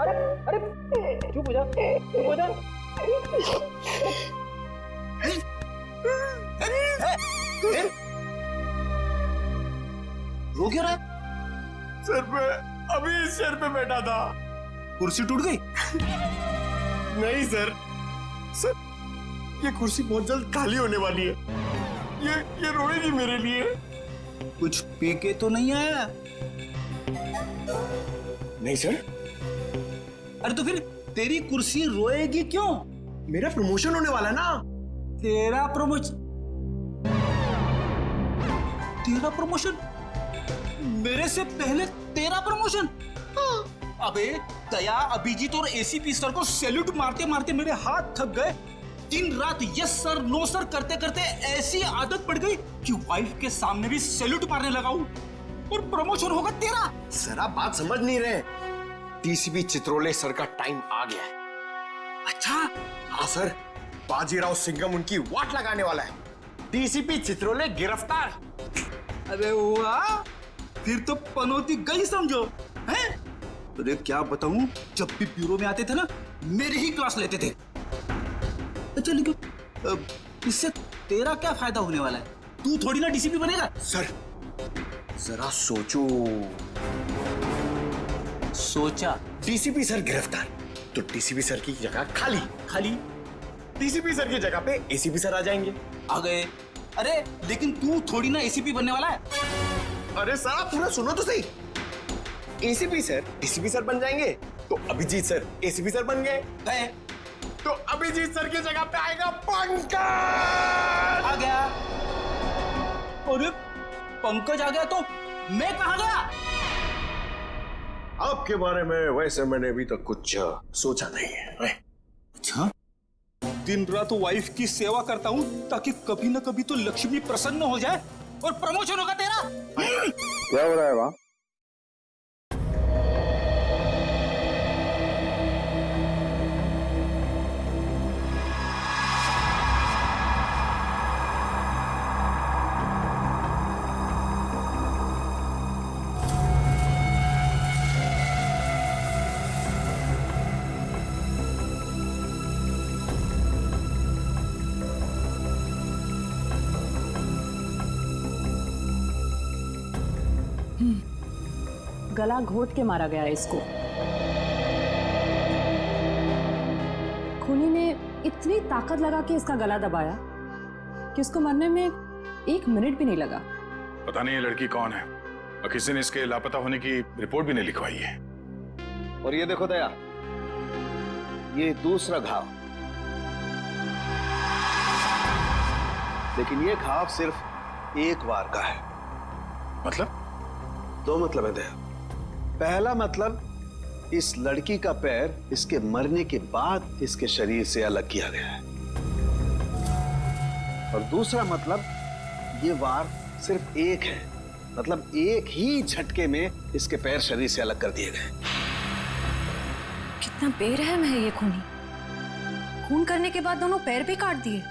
अरे अरे चुप हो जा, चुप हो जा। रो क्यों रहा? सर मैं अभी इस चेयर पे बैठा था। कुर्सी टूट गई? नहीं सर, सर ये कुर्सी बहुत जल्द खाली होने वाली है। ये रोएगी मेरे लिए। कुछ पी के तो नहीं आया? नहीं सर। अरे तो फिर तेरी कुर्सी रोएगी क्यों? मेरा प्रमोशन होने वाला ना। तेरा प्रमोशन? तेरा प्रमोशन? मेरे से पहले तेरा प्रमोशन? अबे दया, अभिजीत और एसीपी सर को सैल्यूट मारते मारते मेरे हाथ थक गए। दिन रात यस सर नो सर करते करते ऐसी आदत पड़ गई कि वाइफ के सामने भी सैल्यूट मारने लगा हूं। और प्रमोशन होगा तेरा। सर आप बात समझ नहीं रहे। डीसीपी चित्रोले सर का टाइम आ गया है। अच्छा? हाँ सर, बाजीराव सिंघम उनकी वाट लगाने वाला है। डीसीपी चित्रोले गिरफ्तार। अरे वाह, फिर तो पनौती गई समझो। हैं? अरे क्या बताऊं, जब भी ब्यूरो में आते थे ना, मेरी ही क्लास लेते थे। अच्छा लेकिन इससे तेरा क्या फायदा होने वाला है? तू थोड़ी ना डीसीपी बनेगा। सर जरा सोचो। सोचा? डीसीपी सर गिरफ्तार तो डीसीपी सर की जगह खाली। खाली? डीसीपी सर की जगह पे एसीपी सर आ जाएंगे। आ गए। अरे लेकिन तू थोड़ी ना एसीपी बनने वाला है। अरे सर आप पूरा सुनो तो सही। एसीपी सर डीसीपी सर बन जाएंगे तो अभिजीत सर एसीपी सर बन गए। तो अभिजीत सर की जगह पे आएगा पंकज। आ गया। अरे पंकज आ गया तो मैं कहां गया? आपके बारे में वैसे मैंने अभी तक कुछ सोचा नहीं है। अच्छा, दिन रात वाइफ की सेवा करता हूं ताकि कभी ना कभी तो लक्ष्मी प्रसन्न हो जाए और प्रमोशन होगा तेरा। क्या हो रहा है वहां? गला घोट के मारा गया है इसको। खूनी ने इतनी ताकत लगा के इसका गला दबाया कि उसको मरने में 1 मिनट भी नहीं लगा। पता नहीं ये लड़की कौन है और किसी ने इसके लापता होने की रिपोर्ट भी नहीं लिखवाई है। और ये देखो दया, ये दूसरा घाव, लेकिन ये घाव सिर्फ एक बार का है। मतलब? 2 मतलब है दया। पहला मतलब, इस लड़की का पैर इसके मरने के बाद इसके शरीर से अलग किया गया है। और दूसरा मतलब, ये वार सिर्फ एक है, मतलब एक ही झटके में इसके पैर शरीर से अलग कर दिए गए। कितना बेरहम है ये खूनी। खून करने के बाद दोनों पैर भी काट दिए।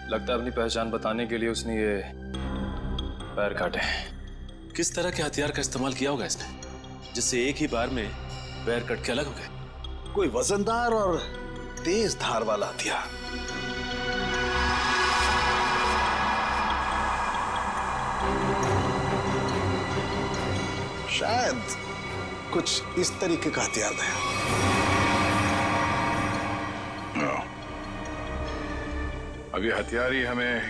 लगता है अपनी पहचान बताने के लिए उसने ये पैर काटे। किस तरह के हथियार का इस्तेमाल किया होगा इसने, जिससे एक ही बार में पैर कट के अलग हो गए? कोई वजनदार और तेज धार वाला हथियार। शायद कुछ इस तरीके का हथियार है। अब ये हथियार ही हमें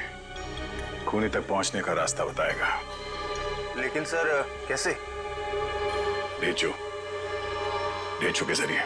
खूनी तक पहुंचने का रास्ता बताएगा। लेकिन सर कैसे? डेचू के जरिए।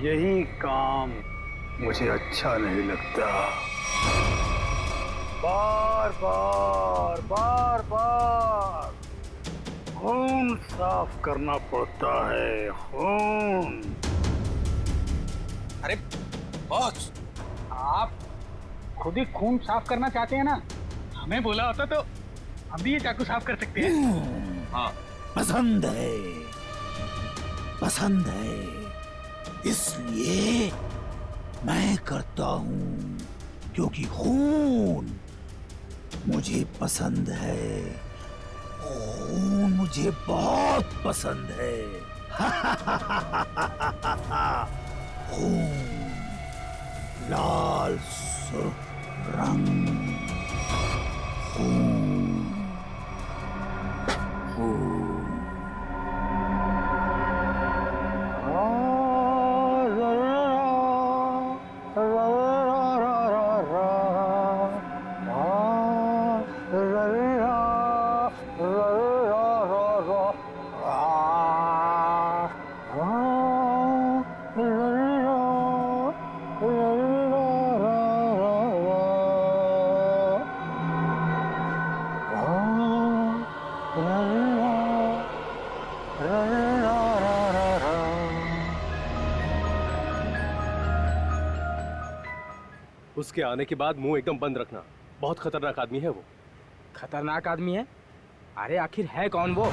यही काम मुझे अच्छा नहीं लगता। बार बार बार बार खून साफ करना पड़ता है, खून। अरे बॉस, आप खुद ही खून साफ करना चाहते हैं ना? हमें बोला होता तो हम भी ये चाकू साफ कर सकते हैं। हाँ, पसंद है, पसंद है, इसलिए मैं करता हूं, क्योंकि खून मुझे पसंद है, खून मुझे बहुत पसंद है। खून, लाल सुर्ख रंग, खून, खून। उसके आने के बाद मुंह एकदम बंद रखना। बहुत खतरनाक आदमी है वो। खतरनाक आदमी है? अरे आखिर है कौन वो?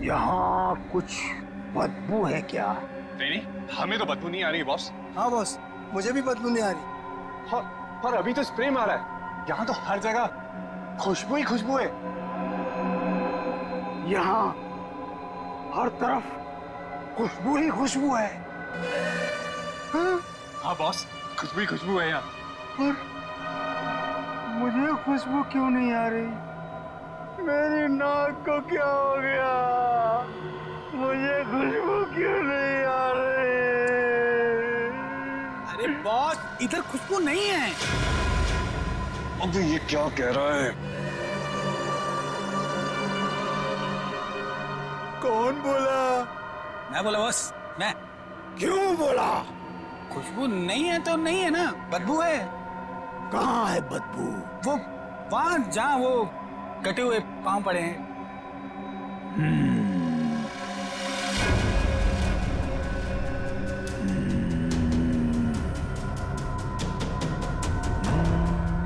यहाँ कुछ बदबू है क्या? नहीं, हमें तो बदबू नहीं आ रही बॉस। हाँ बॉस, मुझे भी बदबू नहीं आ रही। पर अभी तो स्प्रे मारा है। यहाँ तो हर जगह खुशबू ही खुशबू है। यहाँ हर तरफ खुशबू ही खुशबू है। हाँ बॉस, खुशबू ही खुशबू है यहाँ। पर मुझे खुशबू क्यों नहीं आ रही? मेरी नाक को क्या हो गया? मुझे खुशबू क्यों नहीं आ रही? अरे बॉस, इधर खुशबू नहीं है। अब ये क्या कह रहा है? कौन बोला? मैं बोला बॉस, मैं। क्यों बोला? खुशबू नहीं है तो नहीं है ना, बदबू है। कहाँ है बदबू? वो वहां जहाँ वो कटे हुए पांव पड़े हैं।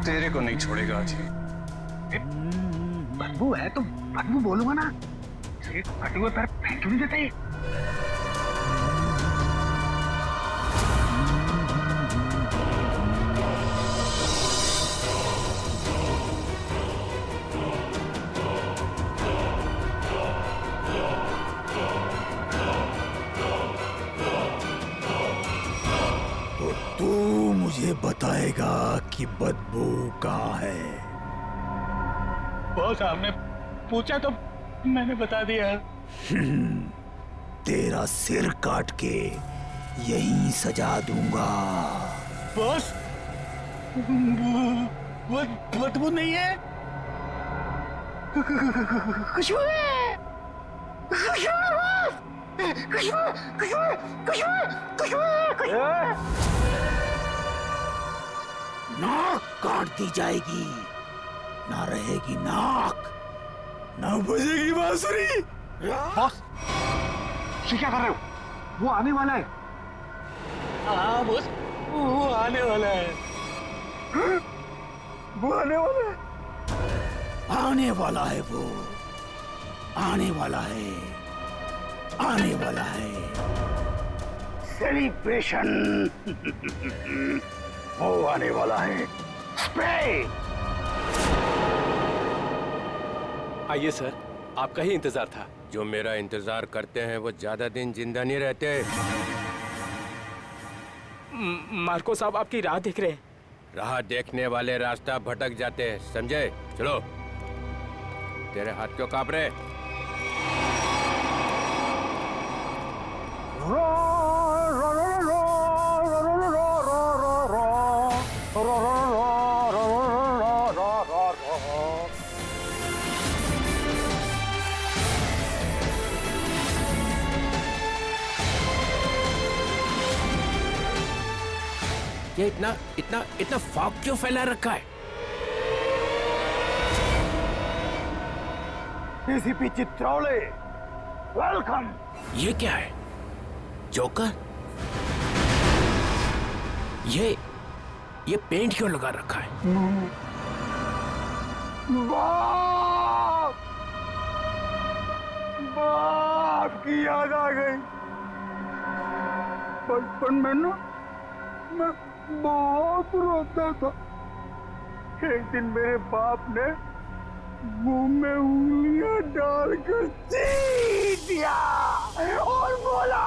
तेरे को नहीं छोड़ेगा आज। बदबू है तो बदबू बोलूंगा ना। कटे हुए पैर फेंक क्यों नहीं देते? तू मुझे बताएगा कि बदबू कहाँ है? बॉस, आपने पूछा तो मैंने बता दिया। तेरा सिर काट के यहीं सजा दूंगा। बॉस, बदबू नहीं है। खुशबू है, खुशबू है बॉस, खुशबू, खुशबू, खुशबू, खुशबू, खुशबू। नाक काट दी जाएगी, ना रहेगी नाक, ना बजेगी बांसुरी। बॉस, क्या कर रहे हो? वो आने वाला है। हाँ बॉस, वो आने वाला है। वो आने वाला है, आने वाला है, वो आने वाला है, आने वाला है। सेलिब्रेशन वो आने वाला है। स्प्रे। आइए सर, आपका ही इंतजार था। जो मेरा इंतजार करते हैं वो ज्यादा दिन जिंदा नहीं रहते। मार्को साहब आपकी राह देख रहे हैं। राह देखने वाले रास्ता भटक जाते हैं, समझे? चलो। तेरे हाथ क्यों कांप रहे? ये इतना इतना इतना फॉग क्यों फैला रखा है? ACP Chitrole, welcome. ये क्या है? जोकर? ये पेंट क्यों लगा रखा है? बाप! बाप की याद आ गई। बचपन में ना मैं बहुत रोता था। एक दिन मेरे बाप ने मुंह में उंगलियां डालकर चीर दिया और बोला,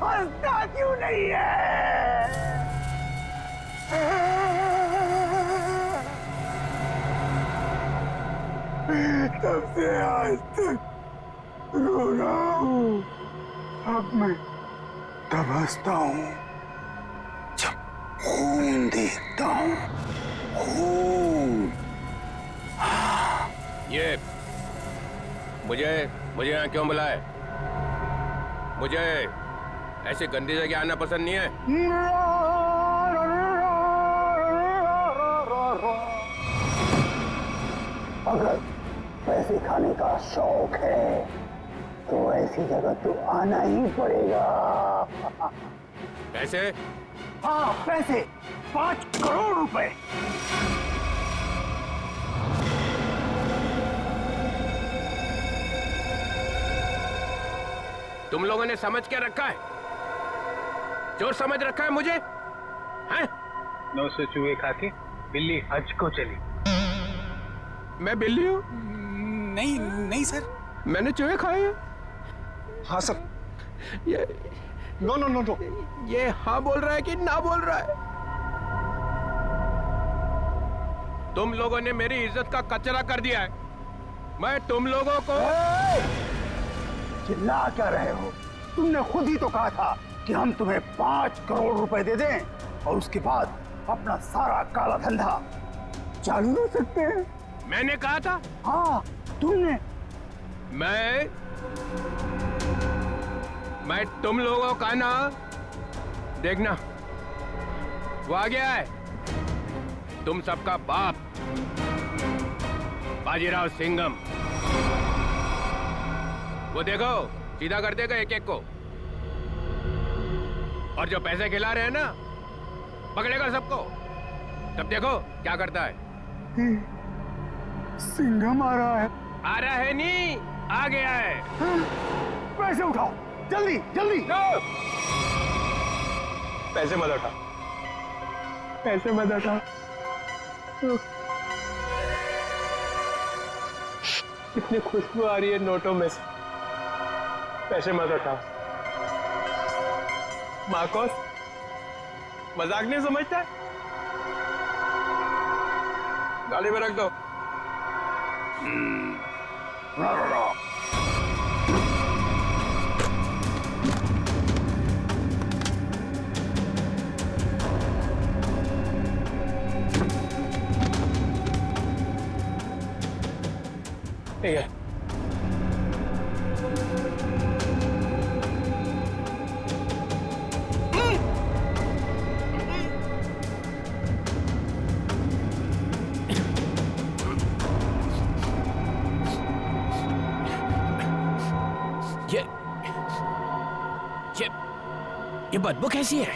हंसता क्यों नहीं है? तब से आज तक रो रहा हूं। अब मैं तब हंसता हूं जब खून देखता हूं। खून। ये मुझे यहाँ क्यों बुलाए? मुझे ऐसी गंदी जगह आना पसंद नहीं है। अगर पैसे खाने का शौक है तो ऐसी जगह तो आना ही पड़ेगा। पैसे? हाँ, पैसे। 5 करोड़ रुपए। तुम लोगों ने समझ क्या रखा है? चोर समझ रखा है मुझे? हैं? 900 चूहे खा के बिल्ली हज को चली। मैं बिल्ली हूँ? नहीं नहीं सर, मैंने चूहे खाए हैं। हाँ सर। ये नो नो नो नो। ये हाँ बोल रहा है कि ना बोल रहा है? तुम लोगों ने मेरी इज्जत का कचरा कर दिया है। मैं तुम लोगों को। चिल्ला क्या रहे हो? तुमने खुद ही तो कहा था कि हम तुम्हें 5 करोड़ रुपए दे दें और उसके बाद अपना सारा काला धंधा चालू कर सकते हैं। मैंने कहा था? हाँ, तुमने। मैं तुम लोगों का ना, देखना वो आ गया है। तुम सबका बाप बाजीराव सिंघम। वो देखो सीधा कर देगा एक एक को। और जो पैसे खिला रहे हैं ना, पकड़ेगा सबको। तब देखो क्या करता है। सिंघम आ रहा है। आ रहा है नहीं, आ गया है। पैसे उठाओ, जल्दी जल्दी। पैसे मत उठा, पैसे मत उठा। इतनी खुशबू आ रही है नोटों में से। पैसे मत उठा। मार्कोस, मजाक नहीं समझता है? गाड़ी में रख दो। ठीक है। ये बदबू कैसी है?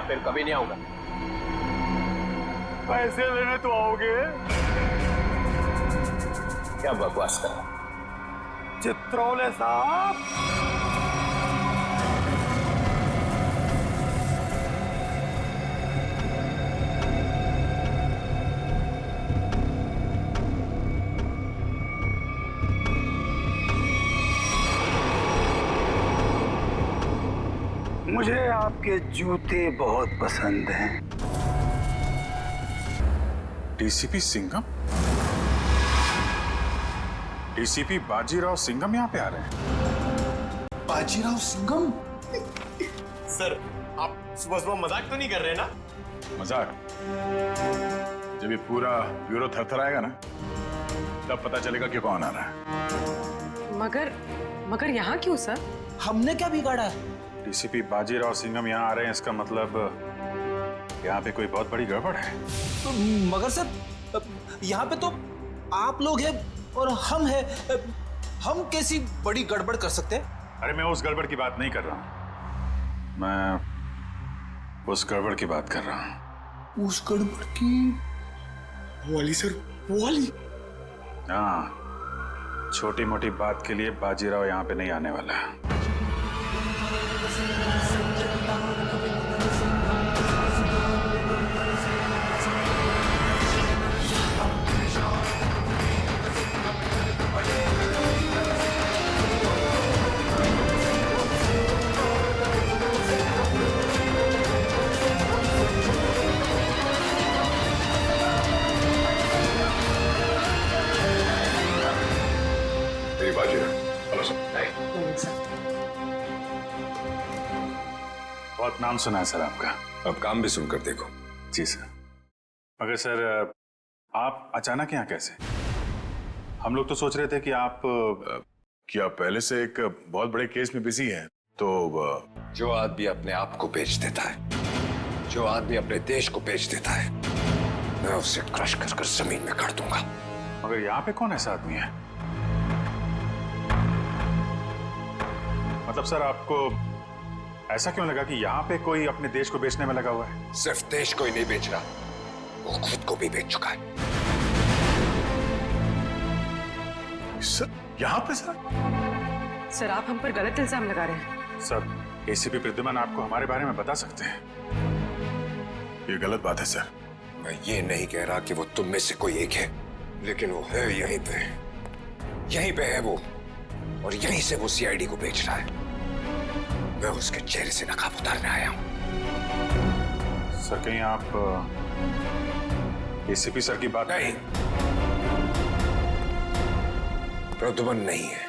या फिर कभी नहीं आऊंगा। पैसे लेने तो आओगे? क्या बकवास कर रहा? चित्रोले साहब, मुझे आपके जूते बहुत पसंद हैं। डीसीपी सिंघम? डीसीपी बाजीराव सिंघम यहाँ पे आ रहे हैं? बाजीराव सिंघम? सर, आप सुबह सुबह मजाक तो नहीं कर रहे ना? मजाक? जब ये पूरा ब्यूरो थरथराएगा ना, तब पता चलेगा कि कौन आ रहा है। मगर यहाँ क्यों सर? हमने क्या बिगाड़ा? डीसीपी बाजीराव सिंघम यहाँ आ रहे हैं, इसका मतलब यहाँ पे कोई बहुत बड़ी गड़बड़ है। मगर सर, यहाँ पे तो आप लोग हैं और हम हैं। हम कैसी बड़ी गड़बड़ कर सकते हैं? अरे मैं उस गड़बड़ की बात नहीं कर रहा हूँ, मैं उस गड़बड़ की बात कर रहा हूँ। उस गड़बड़ की? वो वाली सर, वो वाली? हाँ, छोटी मोटी बात के लिए बाजीराव यहाँ पे नहीं आने वाला। बहुत नाम सुना है सर आपका। अब काम भी सुनकर देखो। जी सर। मगर सर, आप अचानक यहाँ कैसे? हम लोग तो सोच रहे थे कि आप क्या पहले से एक बहुत बड़े केस में बिजी हैं, तो जो आदमी अपने आप को बेच देता है, जो आदमी अपने देश को बेच देता है, मैं उसे क्रश कर कर जमीन में गाड़ दूंगा। मगर यहाँ पे कौन ऐसा आदमी है? मतलब सर, आपको ऐसा क्यों लगा कि यहाँ पे कोई अपने देश को बेचने में लगा हुआ है? सिर्फ देश को ही नहीं बेच रहा, वो खुद को भी बेच चुका है। सर, यहाँ पे सर, आप हम पर गलत इल्जाम लगा रहे हैं। सर, एसीपी प्रद्युमन आपको हमारे बारे में बता सकते हैं। ये गलत बात है सर। मैं ये नहीं कह रहा कि वो तुम में से कोई एक है, लेकिन वो है यहीं पे है वो, और यहीं से वो सीआईडी को बेच रहा है। मैं उसके चेहरे से नकाब उतारने आया हूं। सर, कहीं आप एसीपी सर की बात? नहीं, प्रद्युमन नहीं है,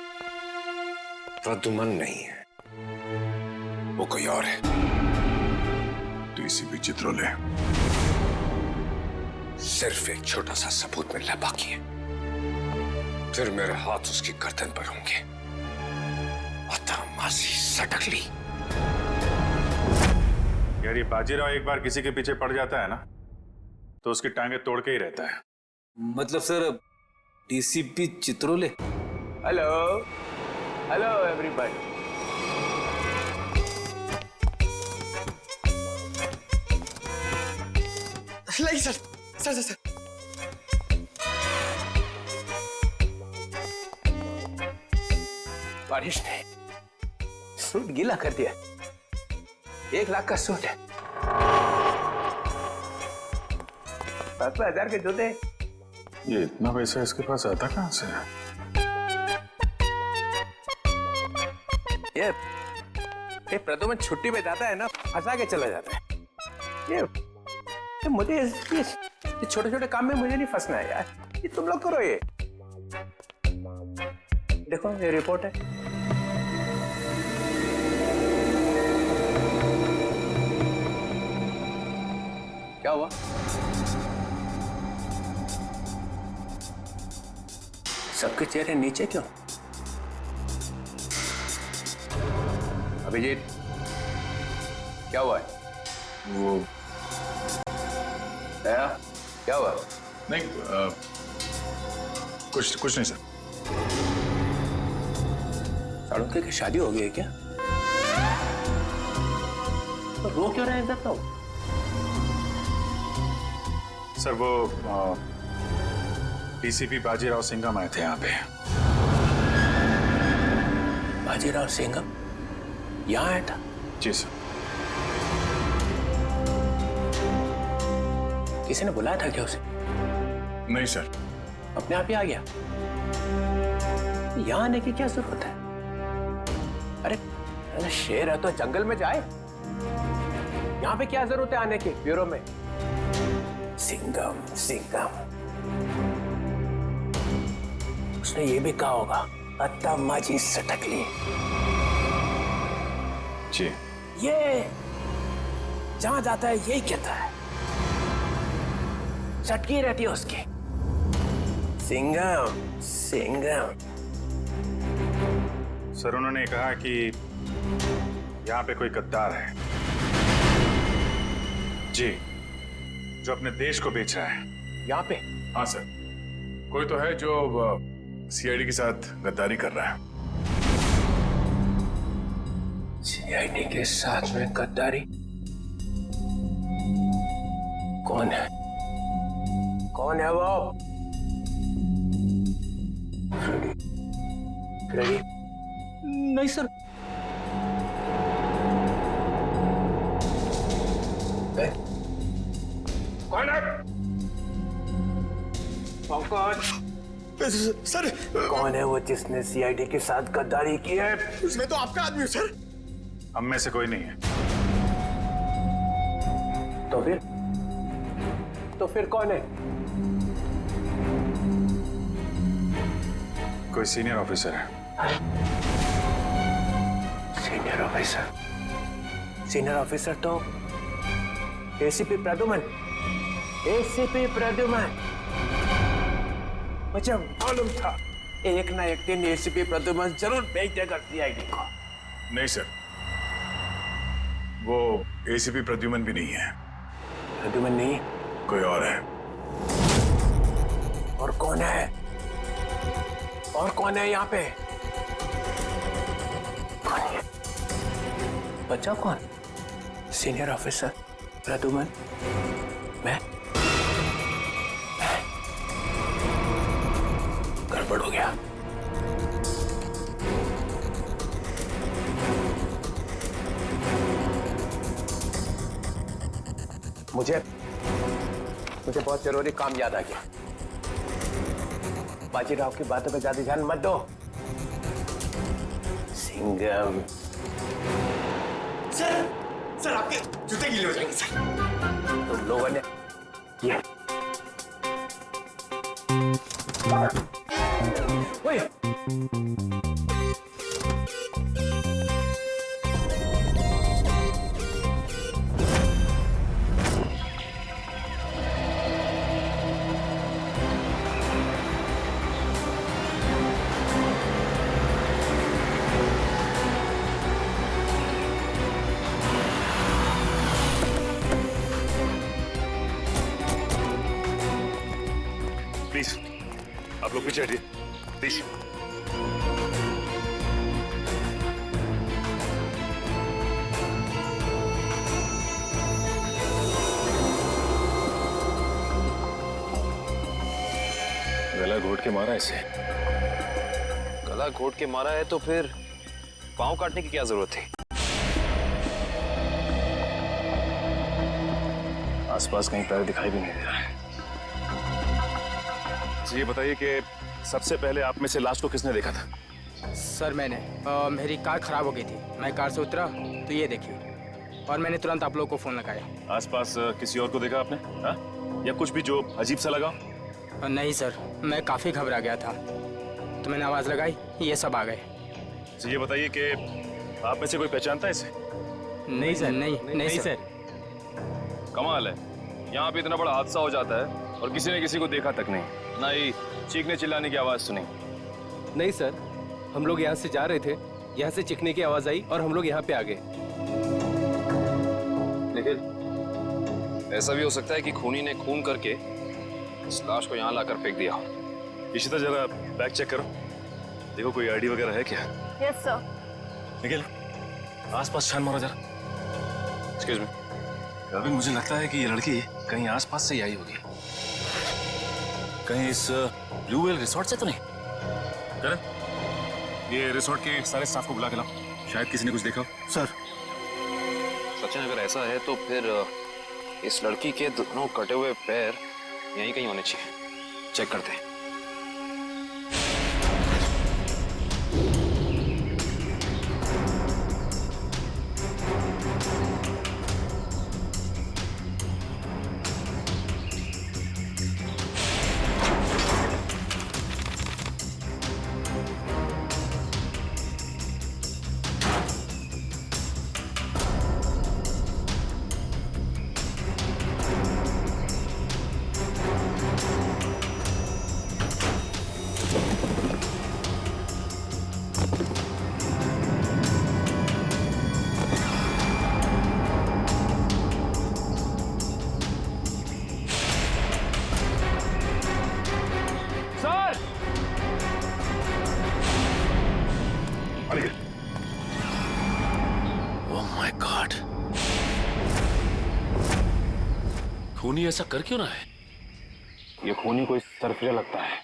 प्रद्युमन नहीं है, वो कोई और है। डीसीपी चित्रोले। सिर्फ एक छोटा सा सबूत मिलना बाकी है, फिर मेरे हाथ उसकी गर्दन पर होंगे। मासी सटकली। यार, ये बाजीराव एक बार किसी के पीछे पड़ जाता है ना, तो उसकी टांगे तोड़ के ही रहता है। मतलब sir, DCP Chitrole. Hello hello everybody. नहीं सर, सर सर सर, बारिश ने सूट गीला कर दिया। 1 लाख का सूट है, 7,000 के जूते। ये इतना पैसा इसके पास आता कहाँ से? ये प्रद्युमन छुट्टी पे जाता है ना, फंसा के चला जाता है। ये मुझे ये छोटे छोटे काम में मुझे नहीं फंसना है यार। ये तुम लोग करो। ये देखो, ये रिपोर्ट है। क्या हुआ? सबके चेहरे नीचे क्यों? अभिजीत, क्या हुआ है? वो दया, क्या हुआ? नहीं, कुछ नहीं सर। साड़ुके की शादी हो गई है क्या? तो रो क्यों रहे हैं सब लोग? सर वो डीसीपी बाजीराव सिंघम आए थे यहाँ पे। बाजीराव सिंघम यहाँ आया था? जी सर। किसी ने बुलाया था क्या उसे? नहीं सर। अपने आप ही आ गया? यहाँ आने की क्या जरूरत है? अरे शेर है तो जंगल में जाए, यहाँ पे क्या जरूरत है आने की ब्यूरो में? सिंघम सिंघम, उसने ये भी कहा होगा अत्ता माजी सटक ली। जी। ये जहां जाता है यही कहता है, चटकी रहती है उसकी। सिंघम सिंघम। सर उन्होंने कहा कि यहाँ पे कोई गद्दार है जी, जो अपने देश को बेच रहा है। यहाँ पे? हाँ सर, कोई तो है जो सीआईडी के साथ गद्दारी कर रहा है। सीआईडी के साथ में गद्दारी? कौन है? कौन है वो? फ्रेडी? नहीं सर। कौन है? सर कौन है वो जिसने सीआईडी के साथ गद्दारी की है? उसमें तो आपका आदमी है सर। हम में से कोई नहीं है। तो फिर कौन है? कोई सीनियर ऑफिसर है। Senior officer? सीनियर ऑफिसर तो एसीपी प्रद्युमन। एसीपी प्रद्युमन, मुझे मालूम था एक ना एक दिन एसीपी प्रद्युमन जरूर भेज देगा सीआईडी को। नहीं सर, वो एसीपी प्रद्युमन भी नहीं है। प्रद्युमन नहीं? कोई और है। और कौन है? और कौन है यहाँ पे? कौन है? बच्चा कौन? सीनियर ऑफिसर प्रद्युमन, मैं? गड़बड़ हो गया। मुझे बहुत जरूरी काम याद आ गया। बाजीराव की बातों पे ज्यादा ध्यान मत दो। सिंघम। सर आपके जूते गीले हो जाएंगे सर। तुम लोगों ने ये ओए, प्लीज आप लोग पीछे हटिए प्लीज। गला घोट के मारा इसे? गला घोट के मारा है तो फिर पांव काटने की क्या जरूरत थी? आसपास कहीं पैर दिखाई भी नहीं दे रहा है। तो ये बताइए कि सबसे पहले आप में से लाश को किसने देखा था? सर मैंने मेरी कार खराब हो गई थी, मैं कार से उतरा तो ये देखिए, और मैंने तुरंत आप लोगों को फोन लगाया। आसपास किसी और को देखा आपने? हा? या कुछ भी जो अजीब सा लगा? नहीं सर, मैं काफी घबरा गया था तो मैंने आवाज लगाई, ये सब आ गए। तो ये बताइए कि आप में से कोई पहचानता है इसे? नहीं सर, नहीं सर। कमाल है, यहाँ पे इतना बड़ा हादसा हो जाता है और किसी ने किसी को देखा तक नहीं, ना ही चीखने चिल्लाने की आवाज सुनी। नहीं सर, हम लोग यहाँ से जा रहे थे, यहाँ से चीखने की आवाज आई और हम लोग यहाँ पे आ गए। लेकिन ऐसा भी हो सकता है कि खूनी ने खून करके इस लाश को यहाँ लाकर फेंक दिया। इशिता जरा बैग चेक करो, देखो कोई आईडी वगैरह है क्या? Yes sir. निखिल आसपास छान मारो जरा। Excuse me. अभी मुझे लगता है कि ये लड़की कहीं आसपास से ही आई होगी। कहीं इस ब्लू व्हेल रिसोर्ट से तो नहीं? करण, ये रिसोर्ट के सारे स्टाफ को बुला के लाओ, शायद किसी ने कुछ देखा हो। सर। सचिन, अगर ऐसा है तो फिर इस लड़की के दोनों कटे हुए पैर यहीं कहीं होने चाहिए। चेक करते हैं। खूनी ऐसा कर क्यों रहा है? ये खूनी कोई सरफिरा लगता है।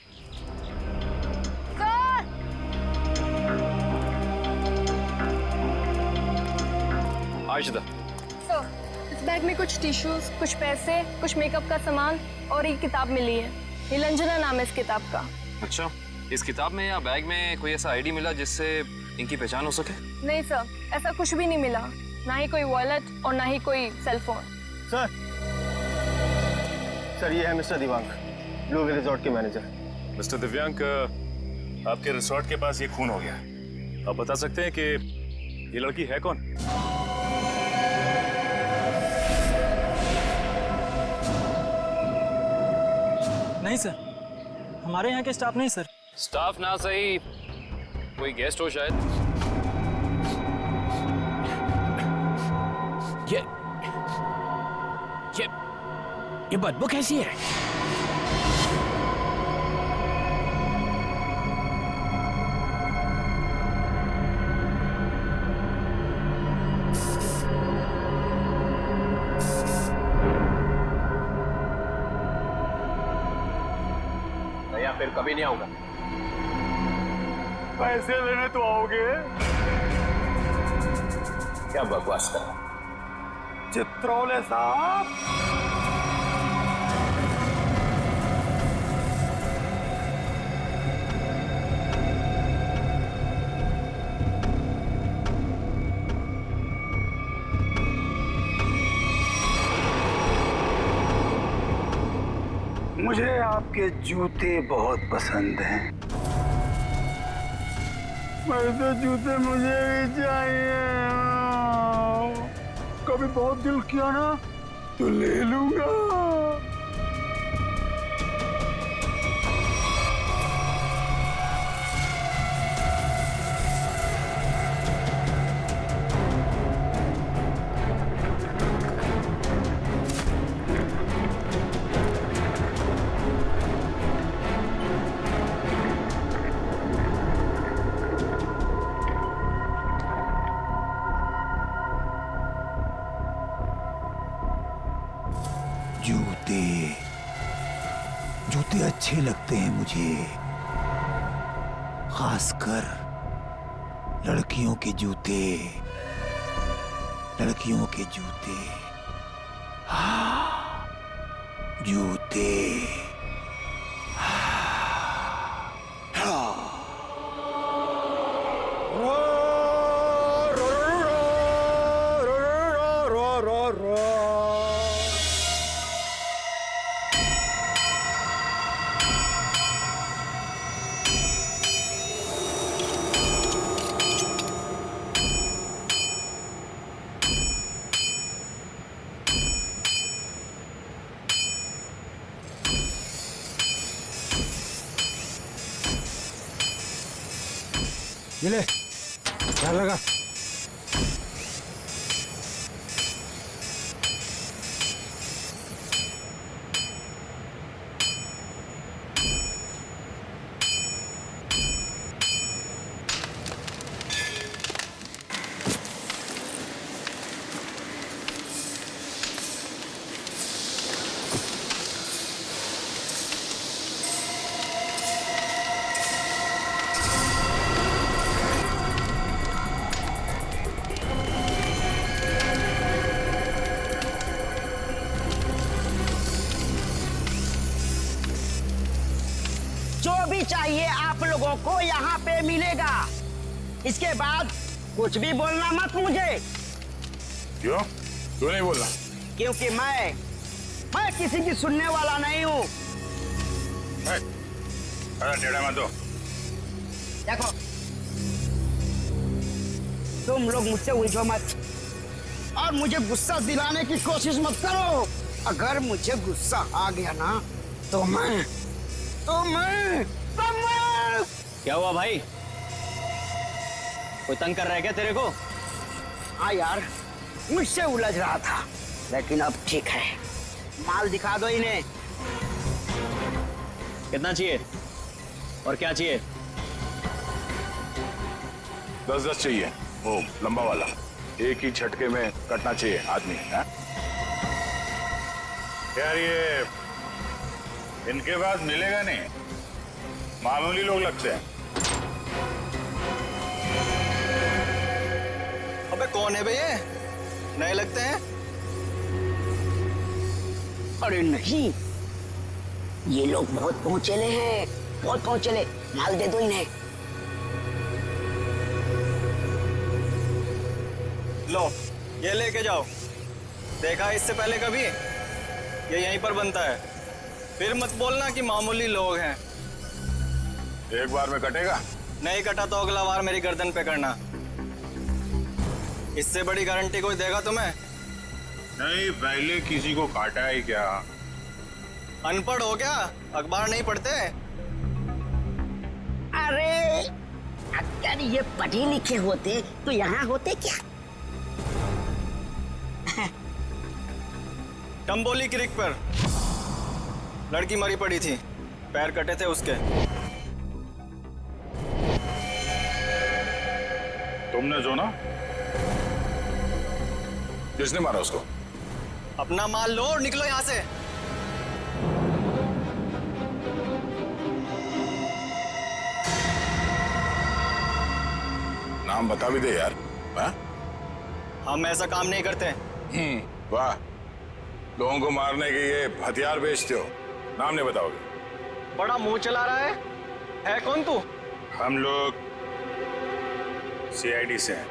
आयशा, सर, इस बैग में कुछ टिश्यूज, कुछ पैसे, कुछ मेकअप का सामान और एक किताब मिली है। नीलंजना नाम है इस किताब का। अच्छा, इस किताब में या बैग में कोई ऐसा आईडी मिला जिससे इनकी पहचान हो सके? नहीं सर, ऐसा कुछ भी नहीं मिला, ना ही कोई वॉलेट और ना ही कोई सेलफोन। सर, ये है mister Divang, blue whale resort के मैनेजर। मिस्टर दिव्यांग, आपके रिसोर्ट के पास ये खून हो गया। आप बता सकते हैं कि ये लड़की है कौन? नहीं सर, हमारे यहाँ के स्टाफ नहीं सर। स्टाफ ना सही, कोई गेस्ट हो शायद। ये बदबू कैसी है? या फिर कभी नहीं आऊंगा। पैसे लेने तो आओगे? क्या बकवास कर? चित्रोले साहब, मुझे आपके जूते बहुत पसंद हैं। वैसे जूते मुझे भी चाहिए। कभी बहुत दिल किया ना तो ले लूंगा। जूते अच्छे लगते हैं मुझे, खासकर लड़कियों के जूते। लड़कियों के जूते, हाँ, जूते। ये ले, ध्यान लगा। जो भी चाहिए आप लोगों को यहाँ पे मिलेगा। इसके बाद कुछ भी बोलना मत मुझे। क्यों? क्यों नहीं बोलना? क्योंकि मैं किसी की सुनने वाला नहीं हूँ। टेढ़ा मत दो। देखो, तुम लोग मुझसे उलझो मत और मुझे गुस्सा दिलाने की कोशिश मत करो। अगर मुझे गुस्सा आ गया ना तो मैं क्या हुआ भाई? कोई तंग कर रहा है क्या तेरे को? हाँ यार, मुझसे उलझ रहा था, लेकिन अब ठीक है। माल दिखा दो इन्हें। कितना चाहिए और क्या चाहिए? 10-10 चाहिए, वो लंबा वाला, एक ही झटके में कटना चाहिए आदमी है? यार ये इनके पास मिलेगा नहीं, मामूली लोग लगते हैं। अबे कौन है भैया? नए लगते हैं। अरे नहीं, ये लोग बहुत पहुंचेले हैं, बहुत पहुंचेले। माल दे दो इन्हें। लो ये लेके जाओ। देखा इससे पहले कभी? ये यहीं पर बनता है। फिर मत बोलना कि मामूली लोग हैं। एक बार में कटेगा? नहीं कटा तो अगला बार मेरी गर्दन पे करना। इससे बड़ी गारंटी कोई देगा तुम्हें? नहीं, पहले किसी को काटा है क्या? अनपढ़ हो क्या? अखबार नहीं पढ़ते? अरे अगर ये पढ़े लिखे होते तो यहाँ होते क्या? टम्बोली क्रिक पर लड़की मरी पड़ी थी, पैर कटे थे उसके। तुमने जो ना? किसने मारा उसको? अपना माल लो और निकलो यहाँ से। नाम बता भी दे यार। हा? हम ऐसा काम नहीं करते। वाह, लोगों को मारने के ये हथियार बेचते हो, नाम नहीं बताओगे? बड़ा मुंह चला रहा है कौन तू? हम लोग CID से हैं।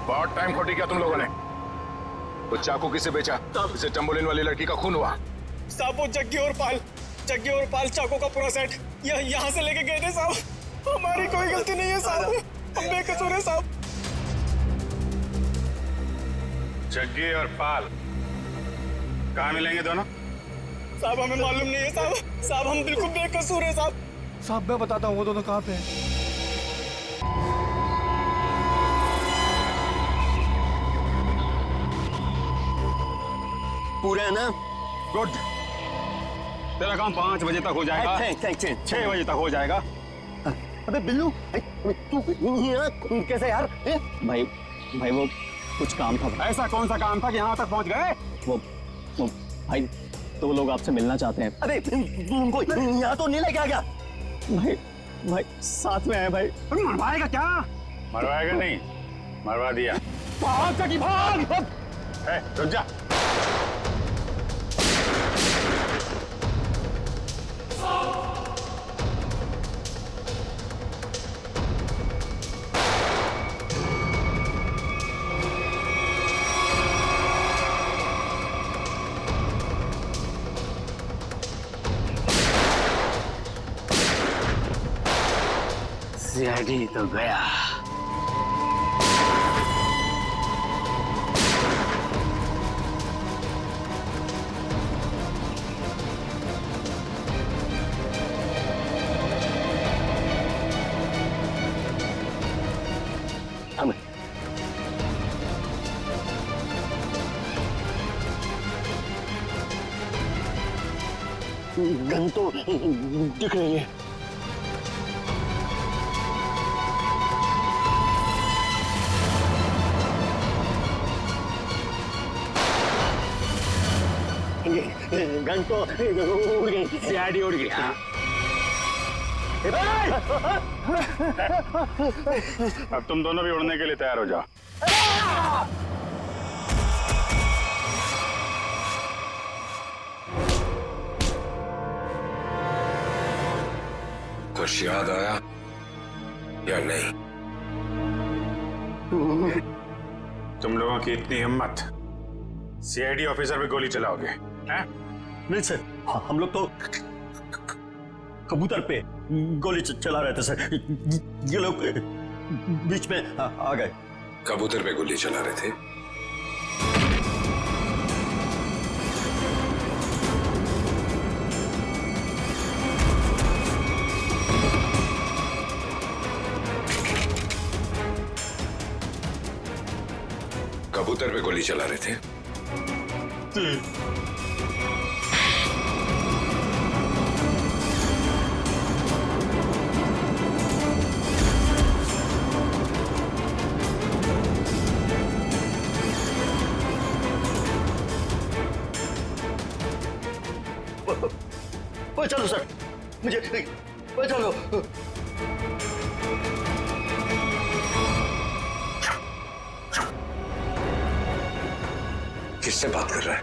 बहुत टाइम खोटी किया तुम लोगों ने। वो चाकू किसे बेचा? इसे टम्बोलिन वाली लड़की का खून हुआ। साहब वो जग्गी और पाल चाकू का पूरा सेट यहाँ से लेके गए थे साहब। हमारी कोई गलती नहीं है साहब, हम बेकसूर है साहब। जग्गी और पाल कहाँ मिलेंगे दोनों? साहब हमें मालूम नहीं है साहब हम बिल्कुल बेकसूर है साहब। साहब मैं बताता हूँ वो दोनों कहाँ पे हैं। पूरे है ना? गुड। तेरा काम 5 बजे तक हो जाएगा। 6 बजे तक हो जाएगा। अबे बिल्लू तू कैसे यार? भाई वो कुछ काम था। ऐसा कौन सा काम था कि यहाँ तक पहुँच गए? वो भाई तो वो लोग आपसे मिलना चाहते हैं। अरे तू उनको यहाँ तो नहीं लेके आ गया? भाई साथ में है भाई। मरवाएगा क्या? मरवाएगा नहीं, मरवा दिया। भाग। रुक जा। सीआईडी तो गया। गन तो दिख रही है। गन तो उड़ गई, सीआईडी उड़ गई। अब तुम दोनों भी उड़ने के लिए तैयार हो जाओ। कुछ याद आया या नहीं? तुम लोगों की इतनी हिम्मत, सीआईडी ऑफिसर पे गोली चलाओगे? हैं? नहीं सर, हम लोग तो कबूतर पे गोली चला रहे थे सर। ये लोग बीच में आ गए। कबूतर पे गोली चला रहे थे? कबूतर पे गोली चला रहे थे? चलो सर, मुझे चलो। किससे बात कर रहा है?